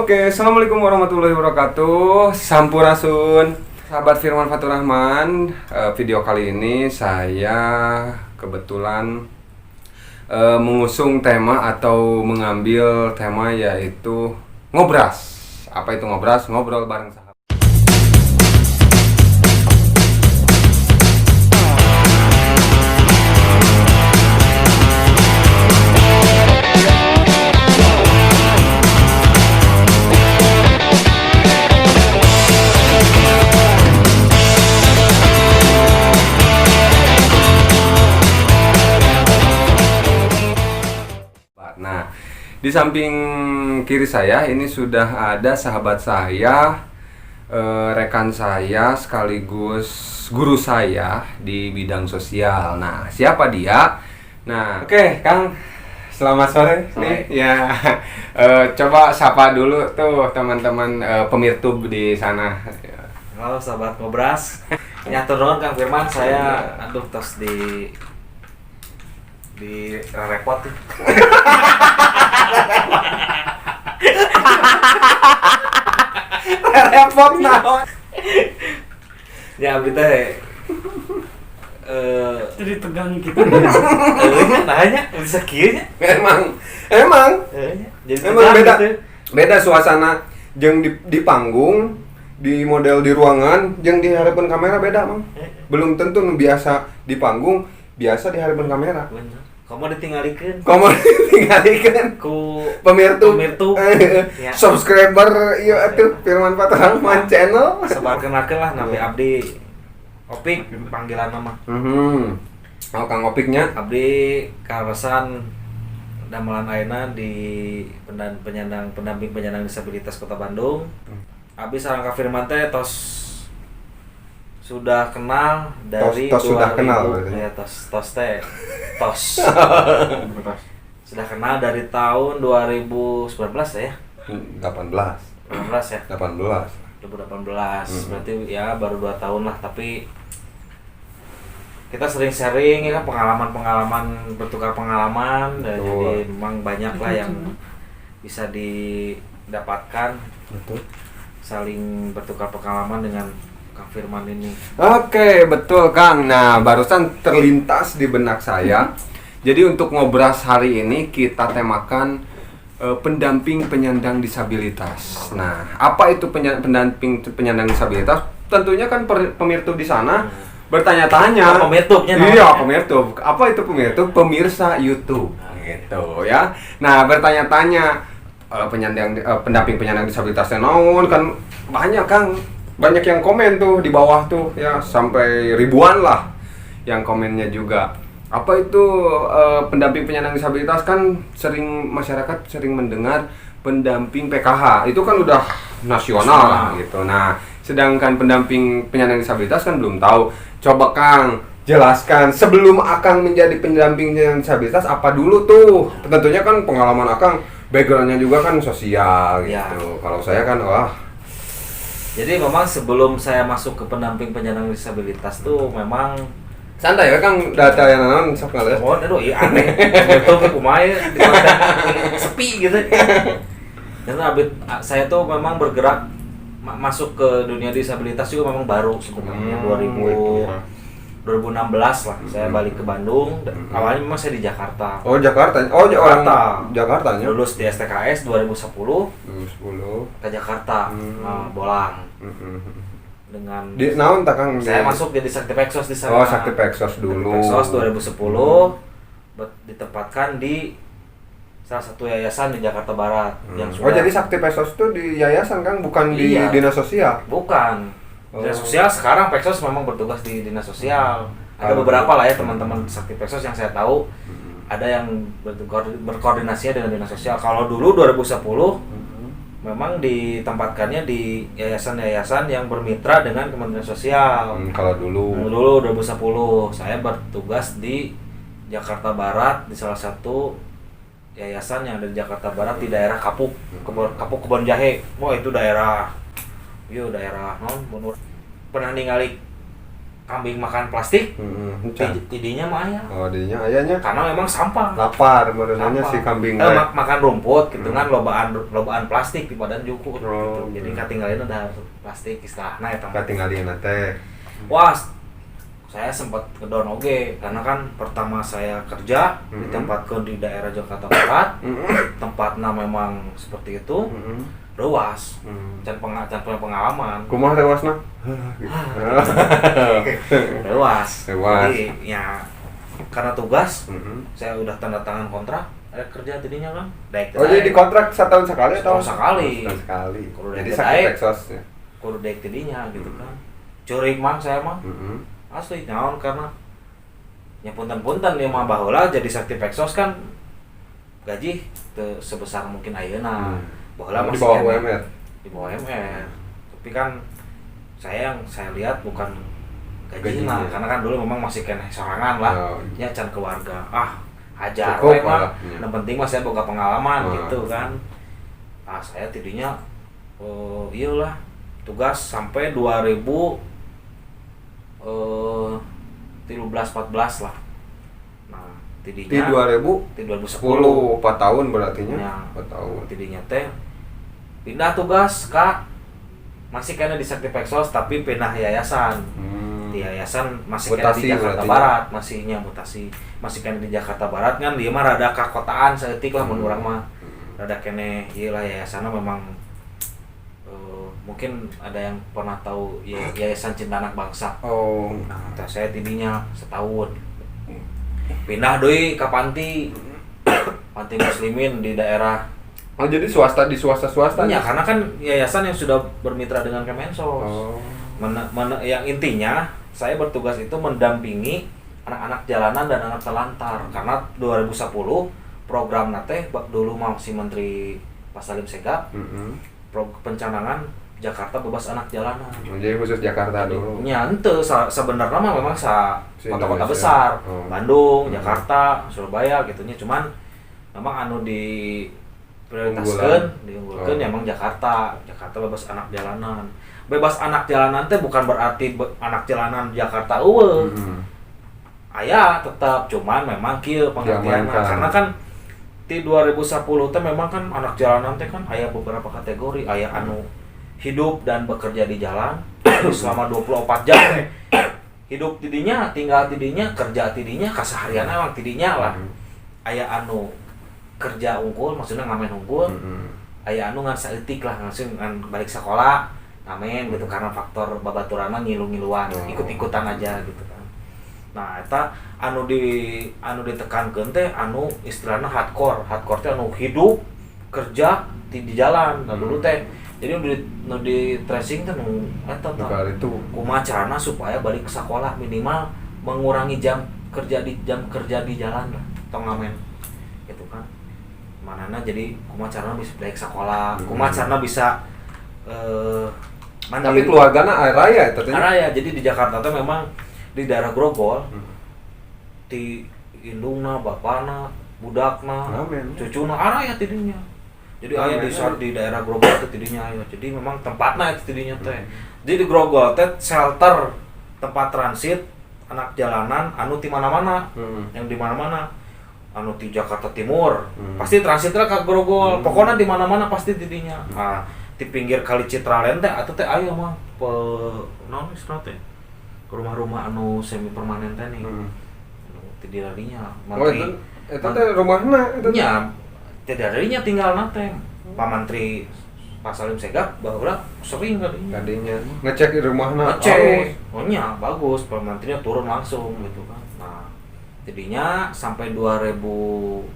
Oke, assalamualaikum warahmatullahi wabarakatuh. Sampurasun, sahabat Firman Fatur Rahman. Video kali ini saya kebetulan mengusung tema atau mengambil tema yaitu ngobras. Apa itu ngobras? Ngobrol bareng sahabat. Nah, di samping kiri saya ini sudah ada sahabat saya, rekan saya sekaligus guru saya di bidang sosial. Nah, siapa dia? Nah, oke, Kang. Selamat sore. Nih, ya. Coba sapa dulu tuh teman-teman pemirtub di sana. Halo sahabat ngobras. Nyatur dong Kang Firman, saya tos di repot tuh. Repot naon? Ya abdi teh jadi tegang gitu. nanya bisa kieu nya. Emang Jadi emang tegang beda. gitu. Beda suasana jeung di panggung, di model di ruangan, jeung di harapan kamera beda, Mang. Belum tentu nu biasa di panggung, biasa di harapan kamera. Bener. Kamu ditinggalikeun. Komo tinggalikeun Ku pemirtub. Ya. Subscriber ieu atuh Firman Fatur Rahman channel. Sebarkenakeun lah nabi abdi Opik panggilan nama. Oh, Kang Opiknya. Abdi kawasan damelan ayeuna di pendamping penyandang disabilitas Kota Bandung. Abdi sareng Kang Firman teh tos sudah kenal dari Tos sudah kenal berarti. Ya, tos. Sudah kenal dari tahun 2019 ya? 18 ya? 18 2018. Berarti ya baru 2 tahun lah, tapi kita sering sharing ya, pengalaman bertukar pengalaman dan jadi memang banyak lah yang bisa didapatkan. Betul. Saling bertukar pengalaman dengan Kang Firman ini. Oke, betul Kang. Nah, barusan terlintas di benak saya. Jadi untuk ngobras hari ini kita temakan pendamping penyandang disabilitas. Nah, apa itu pendamping penyandang disabilitas? Tentunya kan pemirtub di sana bertanya-tanya. Pemirtubnya iya, pemirtub. Apa itu pemirtub? Pemirsa YouTube. Gitu ya. Nah, bertanya-tanya pendamping penyandang disabilitasnya naon kan banyak Kang. Banyak yang komen tuh di bawah tuh ya, sampai ribuan lah yang komennya juga. Apa itu pendamping penyandang disabilitas? Kan masyarakat sering mendengar pendamping PKH. Itu kan udah nasional lah gitu. Nah, sedangkan pendamping penyandang disabilitas kan belum tahu. Coba Kang jelaskan sebelum Akang menjadi pendamping penyandang disabilitas apa dulu tuh? Tentunya kan pengalaman Akang backgroundnya juga kan sosial gitu. Ya. Kalau saya kan Jadi memang sebelum saya masuk ke pendamping penyandang disabilitas tuh memang santai ya Kang, data yang naon sok ngales. oh aduh iya aneh. Betul ke kumaha di konten sepi gitu. Dan saya tuh memang bergerak masuk ke dunia disabilitas juga memang baru sebenarnya 2016 lah saya balik ke Bandung. Awalnya memang saya di Jakarta. Oh, Jakarta. Oh, orang Jakartanya. Lulus di STKS 2010 ke Jakarta. Bolang. Dengan Di naon tak Kang? saya masuk jadi Sakti Peksos di sana. Oh, Sakti Peksos dulu. Peksos 2010 ditempatkan di salah satu yayasan di Jakarta Barat yang Oh, jadi Sakti Peksos itu di yayasan Kang, bukan di Iya. dinas sosial. Bukan. Dinas sosial sekarang Peksos memang bertugas di dinas sosial. Ada beberapa lah ya teman-teman Sakti Peksos yang saya tahu. Ada yang berkoordinasinya dengan dinas sosial. Kalau dulu 2010 memang ditempatkannya di yayasan-yayasan yang bermitra dengan Kementerian Sosial. Kalau dulu. Dulu 2010 saya bertugas di Jakarta Barat di salah satu yayasan yang ada di Jakarta Barat di daerah Kapuk Kebon Jahe. Wah, itu daerah non pernah ningali kambing makan plastik, Encan. tidinya mah aya. Oh, dinya ayahnya Karena memang sampah. lapar merenanya si kambing. Makan rumput gitu kan lobaan plastik di badan juku Oh, gitu. Jadi katinggalin ada plastik istilahna eta. Katinggalin teh. Wah, saya sempat ngedown oge karena kan pertama saya kerja ditempatkan di daerah Jakarta Barat. Tempatnya memang seperti itu. Ruas. Can pengalaman. Kumaha rewasna? Ruas. Ruas. Jadi ya karena tugas saya udah tanda tangan kontrak ada kerja tadinya kan. Oh, jadi dikontrak setahun sekali atau? Setahun sekali. Setahun sekali. Kudu Jadi daek sakit daek. Texas ya. Kudu daek tadinya gitu kan. Curig mah saya mah. Asli naon karena ya punten-punten ya mah baheula jadi sakti Pexos kan gaji teu sebesar mungkin ayeuna. Baheula Di masih bawah kene. UMR. Di bawah UMR. Tapi kan saya lihat bukan gajinya Gajinya. karena kan dulu memang masih kena sorangan lah. Oh. Ya can keluarga. Hajar Cukup we mah. lah, ya. Yang penting mah saya boga pengalaman Oh. gitu kan. Saya tidinya iyalah tugas sampai 13-14 lah. Nah, Di tidinya 2010 4 tahun berarti nya. Ya. 4 tahun. tidinya teh pindah tugas Kak. Masih kena di Sakti Pexos tapi pindah yayasan. Di yayasan masih kena di Mutasi Jakarta berarti. Barat, masihnya mutasi. Masih kena di Jakarta Barat kan dia mah rada kakotaan saeutik lah mun urang mah. Rada kene ieu lah yayasanna memang mungkin ada yang pernah tahu Yayasan Cinta Anak Bangsa. Oh. Nah, saya tidinya setahun. Pindah deui ka panti. Panti muslimin di daerah. Oh, jadi swasta di swasta-swasta. Ya, karena kan yayasan yang sudah bermitra dengan Kemensos. Oh. Yang intinya saya bertugas itu mendampingi anak-anak jalanan dan anak telantar karena 2010 program nate dulu masih Menteri Pak Salim Segaf pencanangan Jakarta bebas anak jalanan. Jadi khusus Jakarta dulu. Ya ente sebenarnya mah memang kota-kota Indonesia. besar, Oh. Bandung, Jakarta, Surabaya gitunya cuman memang anu di prioritaskeun, diunggulkeun ya emang Jakarta bebas anak jalanan. Bebas anak jalanan teh bukan berarti anak jalanan Jakarta eueuh. Aya tetap cuman memang kieu pengertianna Diamankan. karena kan di 2010 teh memang kan anak jalanan teh kan aya beberapa kategori, aya anu hidup dan bekerja di jalan selama 24 jam hidup tidinya, tinggal tidinya, kerja tidinya, kaseharian emang tidinya lah. Aya anu kerja unggul, maksudnya ngamen unggul. Aya anu ngan saeutik lah, langsung ngan balik sekolah ngamen gitu karena faktor babaturana ngilu-ngiluan, ikut-ikutan aja gitu kan. Nah, eta anu ditekankeun teh anu istilahna hardcore teh anu hidup kerja di jalan. Nah dulu teh jadi nu di tracing teh nu eta tah itu kumaha carana supaya balik ke sekolah minimal mengurangi jam kerja di jalan lah tong ngamen gitu kan. Manana jadi kumaha carana bisa balik sekolah, kumaha carana bisa tapi keluargana raya eta teh. Raya. Jadi di Jakarta teh memang di daerah Grogol di indungna, bapana, budakna, cucuna araya tidinya. Jadi aya di daerah Grogol teh tidinya aya. Jadi memang tempatna itu tidinya teh. Jadi di Grogol teh shelter tempat transit anak jalanan anu ti mana-mana. Yang di mana-mana anu di Jakarta Timur. Pasti transitnya ke Grogol. Pokoknya di mana-mana pasti tidinya. Nah, di pinggir Kali Citraland teh atuh teh aya mah naon istilahna teh? Rumah-rumah anu semi permanen teh nih. Ti dilarinya Menteri. Oh, itu teh rumahna itu. Nya, tidak adanya tinggal nate. Pak Menteri Pak Salim Segaf baheula sering kadinya ngecek rumahna. Ngecek. Oh nya bagus, Pak Menterinya turun langsung gitu kan. Nah, jadinya sampai 2015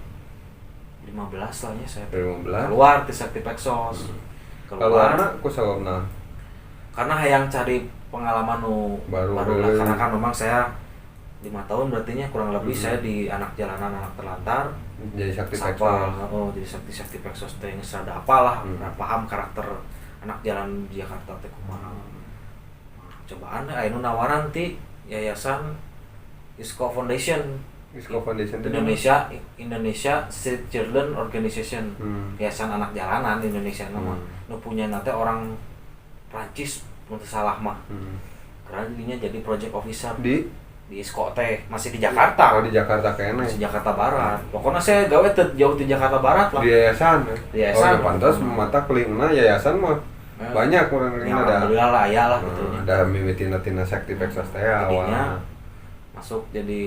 lah ya saya 2015 keluar di Sakti Pexos. Keluarna ku sababna karena hayang cari pengalaman baru lah karena kan memang saya 5 tahun berarti kurang lebih saya di anak jalanan anak terlantar jadi Sakti Pexos. Pexos. Jadi Sakti Pexos teh geus rada apalah, paham karakter anak jalan di Jakarta teh kumaha. Cobaan deh anu nawaran ti Yayasan ISKO Foundation. ISKO Foundation Indonesia Street Children Organization. Yayasan anak jalanan Indonesia nama. Nu punya nate orang Prancis mun salah mah. karena dirinya jadi project officer di ISKO teh, masih di Jakarta. Oh, di Jakarta kayaknya. Masih Jakarta Barat. Pokoknya saya gawe jauh di Jakarta Barat lah. Di yayasan. Di yayasan. Oh, ya pantas mata kelingna yayasan mah banyak orang Ya, ini ada. alhamdulillah lah ya lah gitu. Ada mimitina sakti peksos teh Jadinya awal. masuk jadi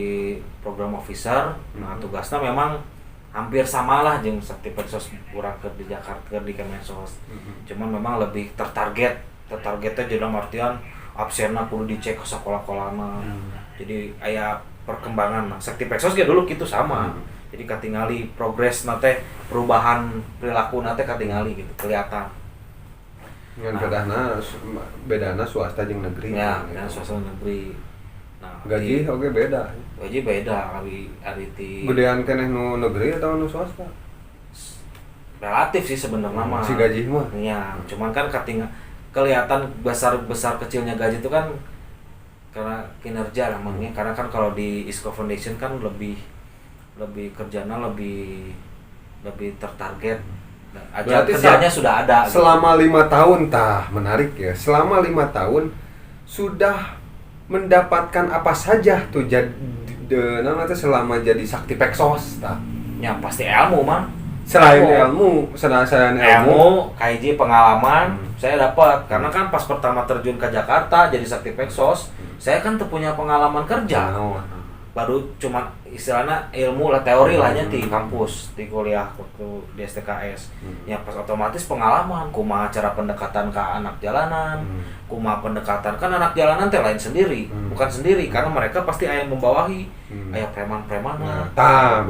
program officer. Nah, tugasnya memang hampir sama lah jeung sakti peksos kurang ke di Jakarta di Kemensos. Cuman memang lebih tertargetnya dalam artian absenna kudu dicek ke sekolah-sekolahna. Jadi aya perkembangan sakti peksos ge dulu gitu sama. Jadi katingali progres nate perubahan perilaku nate katingali gitu kelihatan. Dengan bedana swasta jeung negeri. Ya, gitu. dan suasana negeri. Nah, Gaji oke beda. gaji beda hari ti Gedean keneh nu negeri atau nu swasta? relatif sih sebenarnya mah. Si gaji mah. Iya, cuman kan kelihatan besar kecilnya gaji itu kan karena kinerja lah makanya karena kan kalau di ISKO Foundation kan lebih kerjanya lebih tertarget. Aja Berarti kerjanya sudah ada. Selama 5 tahun menarik ya. Selama 5 tahun sudah mendapatkan apa saja tuh nanti selama jadi sakti peksos tah. Ya pasti ilmu mah. Selain ilmu, KIJ pengalaman saya dapat karena kan pas pertama terjun ke Jakarta jadi sakti peksos, saya kan tuh punya pengalaman kerja. Baru cuma istilahnya ilmu lah teori lahnya di kampus di kuliah waktu di STKS. Ya pas otomatis pengalaman kumaha cara pendekatan ke anak jalanan, kumaha pendekatan kan anak jalanan teh lain sendiri, bukan sendiri karena mereka pasti aya membawahi, aya preman-premanna.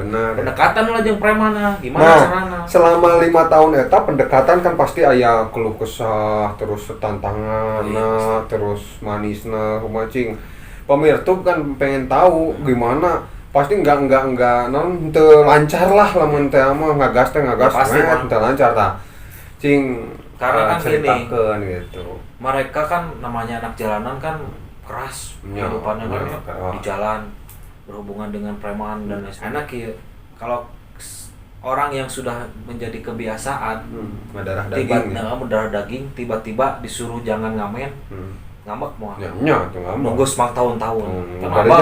Benar. Pendekatan lah jeung premanna, gimana carana? Selama 5 tahun eta pendekatan kan pasti aya keluh kesah, terus tantanganna, terus manisna, kumacing. Pemirsa kan pengen tahu gimana pasti enggak non teu lancar lah lamun teh mah ngagas teu lancar tah. Cing karena kan ceritakeun gitu. Mereka kan namanya anak jalanan kan keras kehidupannya kan ya, di jalan berhubungan dengan preman dan enak ya. Kalau orang yang sudah menjadi kebiasaan mendarah daging tiba-tiba disuruh jangan ngamen. Ngambek moal. Nya ngambek. Nunggu semang tahun-tahun. Kenapa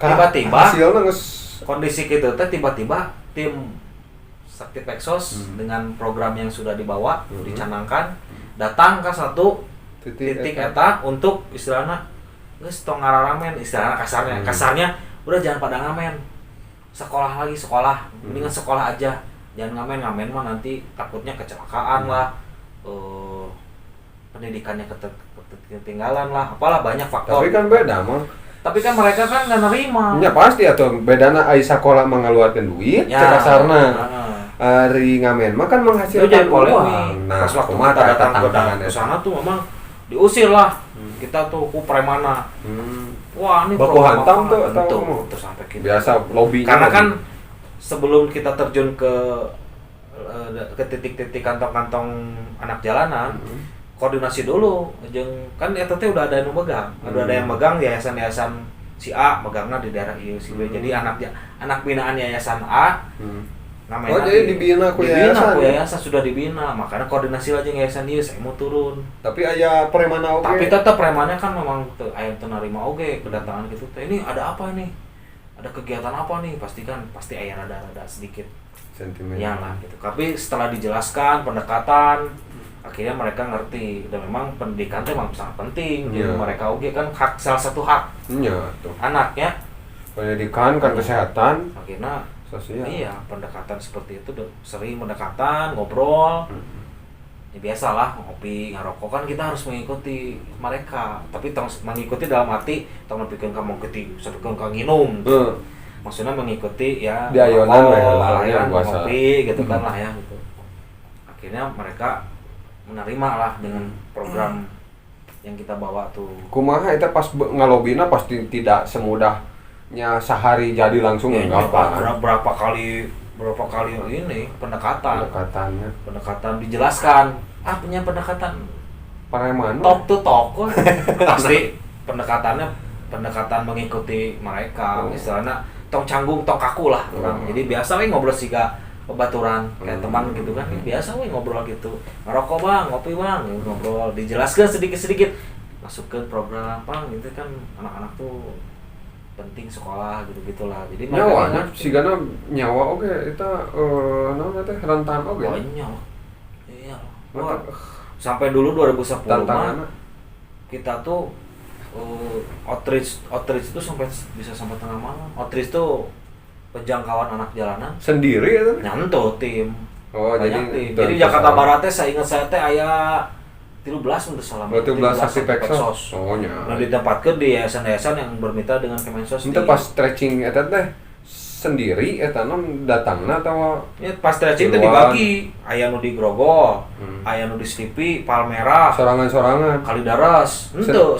tiba-tiba hasilna geus kondisi kitu teh tiba-tiba tim sakti peksos dengan program yang sudah dibawa dicanangkan datang ke satu titik eta untuk istilahnya geus tong ngararamen istilahnya kasarnya udah jangan pada ngamen. Sekolah mendingan sekolah aja. Jangan ngamen mah nanti takutnya kecelakaan lah. Pendidikannya ketinggalan lah, apalah banyak faktor. Tapi kan beda mah. Tapi kan mereka kan nggak nerima. Ya pasti atuh bedana ai sakola mengeluarkan duit, Ya, kasarna. Ari ngamen mah kan menghasilkan uang. Nah, pas waktu kita datang ke sana tuh memang diusir lah. Kita tuh ku premana. Wah, ini baku hantam tuh atau terus sampai gitu. Biasa lobby. Karena kan sebelum kita terjun ke titik-titik kantong-kantong anak jalanan, koordinasi dulu jeung kan eta teh udah ada yang megang. Ada yang megang yayasan-yayasan si A megangna di daerah ieu si B. Jadi anak binaan yayasan A namanya jadi dibina ku yayasan sudah dibina. Makanya koordinasi aja yayasan ieu saya mau turun. Tapi aya premana oge. Tapi tetap premannya kan memang teu aya teu narima oge kedatangan gitu teh. Ini ada apa ini? Ada kegiatan apa nih? Pasti aya rada-rada sedikit sentimen. Ya lah gitu. Tapi setelah dijelaskan pendekatan akhirnya mereka ngerti dan memang pendidikan itu memang sangat penting. Jadi mereka oke kan salah satu hak tuh. Anaknya pendidikan kan kesehatan akhirnya sosial. Iya, pendekatan seperti itu sering pendekatan, ngobrol. Ya biasalah ngopi, ngarokok kan kita harus mengikuti mereka. Tapi mengikuti dalam arti tong nepikeun ka mengikuti sadekeun ka nginum. Maksudnya mengikuti ya diayonan ngopi gitu kan lah ya gitu. Akhirnya mereka menerima lah dengan program yang kita bawa tuh. Kumaha eta pas ngalobina pasti tidak semudahnya sehari jadi langsung enggak apa. Berapa kali ini pendekatan dijelaskan. Punya pendekatan preman. Talk to talk pasti pendekatan mengikuti mereka. Istilahnya tong canggung tong kaku lah. Jadi biasa we ngobrol siga pebaturan kayak teman gitu kan biasa we ngobrol gitu ngerokok bang ngopi bang ngobrol dijelaskan sedikit masuk ke program apa gitu kan, anak-anak tuh penting sekolah gitu-gitulah. Jadi Nyawanya sigana nyawa oke eta naon teh rentan oke. banyak. Iya. Wah, sampai dulu 2010 mah kita tuh outreach itu sampai bisa sampai tengah malam. Outreach tuh penjangkauan anak jalanan Sendiri eta? nyanto tim. Oh, Banyak tim. Jadi Jakarta Barat teh saya ingat saya teh aya 13 untuk salam. 13 saksi Peksos. Oh nya. Nah ditempatkeun di yayasan-yayasan yang bermitra dengan Kemensos. Itu pas stretching eta teh sendiri eta non datangna atawa ya pas stretching teh dibagi, aya nu di Grogol, aya nu di Slipi, Palmerah, sorangan-sorangan. Kalideres. Henteu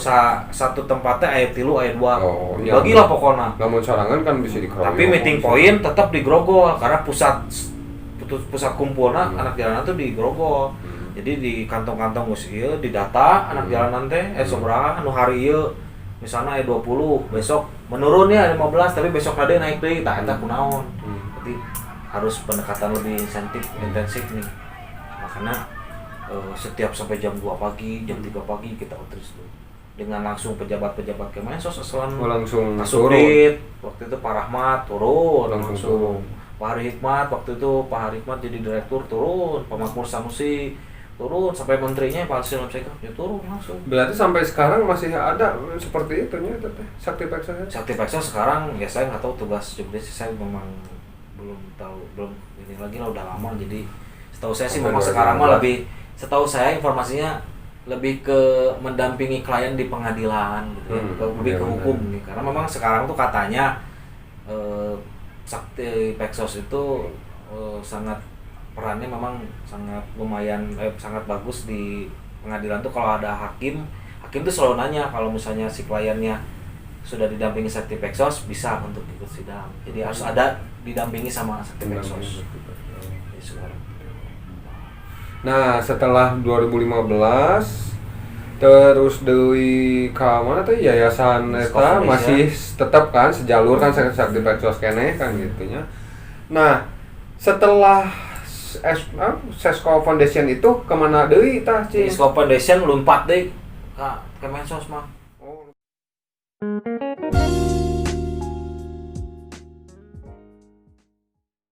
satu tempat teh aya 3 aya 2. Oh, Dibagi lah pokona. Lamun sorangan kan bisa dikeroyok. Tapi meeting point tetap di Grogol karena pusat kumpulna anak jalanan tuh di Grogol. Jadi di kantong-kantong geus ieu didata anak jalanan teh sabaraha anu hari ieu misalnya 20 besok menurun ya 15 tapi besok ada naik deui tah eta kunaon. Berarti harus pendekatan lebih intensif nih. Makanya setiap sampai jam 2 pagi, jam 3 pagi kita outreach dulu. Dengan langsung pejabat-pejabat Kemensos asalan langsung turun. Waktu itu Pak Rahmat turun langsung. Pak Hari Hikmat waktu itu Pak Hari Hikmat jadi direktur turun, Pak Makmur Sanusi turun, sampai menterinya Pak Silap Sekap ya turun langsung. Berarti sampai sekarang masih ada seperti itu nya teh Sakti Peksos. Sakti Peksos sekarang ya saya nggak tahu tugas jobdesk, saya memang belum tahu, belum ini lagi lah udah lama. Jadi setahu saya sih memang sekarang mah lebih, setahu saya informasinya lebih ke mendampingi klien di pengadilan gitu ya, lebih ke hukum nih. Karena memang sekarang tuh katanya Sakti Peksos itu sangat perannya memang sangat lumayan sangat bagus di pengadilan tuh. Kalau ada hakim tuh selalu nanya kalau misalnya si kliennya sudah didampingi Sakti Peksos bisa untuk ikut sidang. Jadi harus ada didampingi sama Sakti Peksos. Nah, setelah 2015 terus deui ka mana teh yayasan eta masih tetap kan sejalur kan Sakti Peksos keneh kan gitunya. Nah, setelah Sesko Foundation itu kemana deui tah Cing? Sesko Foundation lompat deui ka Kemensos mah. Oh.